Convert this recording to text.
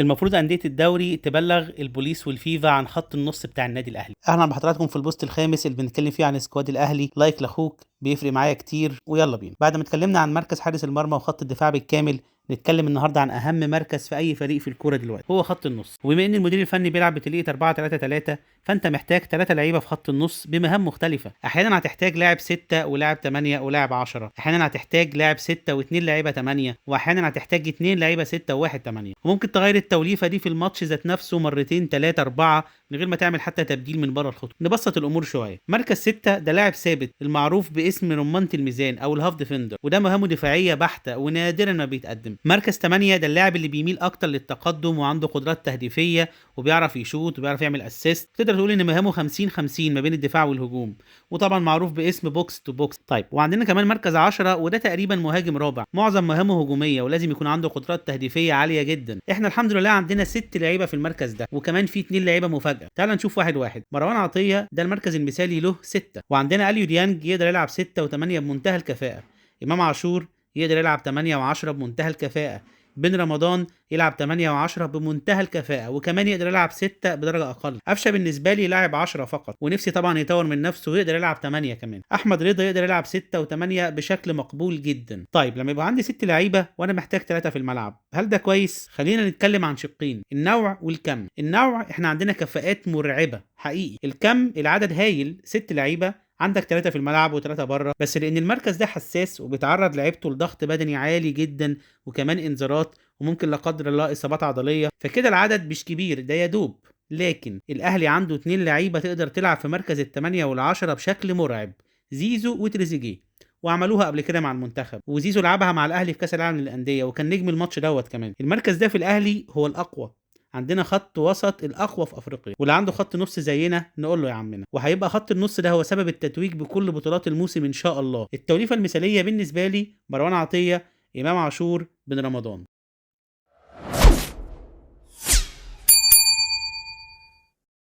المفروض أندية الدوري تبلغ البوليس والفيفا عن خط النص بتاع النادي الأهلي. أهلا بحضراتكم في البوست الخامس اللي بنتكلم فيه عن سكواد الأهلي. لايك لأخوك بيفرق معايا كتير، ويلا بينا. بعد ما اتكلمنا عن مركز حارس المرمى وخط الدفاع بالكامل، نتكلم النهارده عن اهم مركز في اي فريق في الكوره دلوقتي، هو خط النص. وبما ان المدير الفني بيلعب بطريقه 4-3-3، فانت محتاج 3 لعيبه في خط النص بمهام مختلفه. احيانا هتحتاج لاعب 6 ولاعب 8 ولاعب 10، احيانا هتحتاج لاعب 6 و2 لعيبه 8، واحيانا هتحتاج 2 لعيبه 6 وواحد 8. وممكن تغير التوليفه دي في الماتش ذات نفسه مرتين 3 4 من غير ما تعمل حتى تبديل من بره الخطوط. نبسط الامور شويه. مركز 6 ده لاعب ثابت المعروف باسم رمانة الميزان او الهاف ديفندر، وده مهامه دفاعيه بحته ونادرا ما بيتقدم. مركز 8 ده اللاعب اللي بيميل اكتر للتقدم وعنده قدرات تهديفيه وبيعرف يشوط وبيعرف يعمل اسيست. تقدر تقول ان مهامه 50 50 ما بين الدفاع والهجوم، وطبعا معروف باسم بوكس تو بوكس. طيب، وعندنا كمان مركز 10 وده تقريبا مهاجم رابع، معظم مهامه هجوميه ولازم يكون عنده قدرات تهديفيه عاليه جدا. احنا الحمد لله عندنا 6 لعيبه في المركز ده، وكمان في 2 لعيبه مفاجاه. تعال نشوف واحد واحد. مروان عطيه ده المركز المثالي له 6، وعندنا اليو ديانج يقدر يلعب 6 و8 بمنتهى الكفاءه. امام عاشور يقدر يلعب 8 و10 بمنتهى الكفاءه. بن رمضان يلعب 8 و10 بمنتهى الكفاءة، وكمان يقدر يلعب 6 بدرجة أقل. قفشة بالنسبة لي لاعب 10 فقط، ونفسي طبعا يطور من نفسه ويقدر يلعب 8 كمان. أحمد رضا يقدر يلعب 6 و8 بشكل مقبول جدا. طيب، لما يبقى عندي 6 لعيبة وأنا محتاج 3 في الملعب، هل ده كويس؟ خلينا نتكلم عن شقين، النوع والكم. النوع احنا عندنا كفاءات مرعبة حقيقي. الكم العدد هايل، 6 لعيبة عندك 3 في الملعب و3 بره، بس لان المركز ده حساس وبيتعرض لعيبته لضغط بدني عالي جدا وكمان انذارات وممكن لا قدر الله اصابات عضليه، فكده العدد مش كبير، ده يا دوب. لكن الاهلي عنده 2 لعيبه تقدر تلعب في مركز الثمانية والعشرة بشكل مرعب، زيزو وتريزيجيه. وعملوها قبل كده مع المنتخب، وزيزو لعبها مع الاهلي في كاس العالم للانديه وكان نجم الماتش دوت كمان. المركز ده في الاهلي هو الاقوى. عندنا خط وسط الاقوى في افريقيا، واللي عنده خط نص زينا نقول له يا عمنا. وهيبقى خط النص ده هو سبب التتويج بكل بطولات الموسم ان شاء الله. التوليفه المثاليه بالنسبه لي مروان عطيه، امام عاشور، بن رمضان.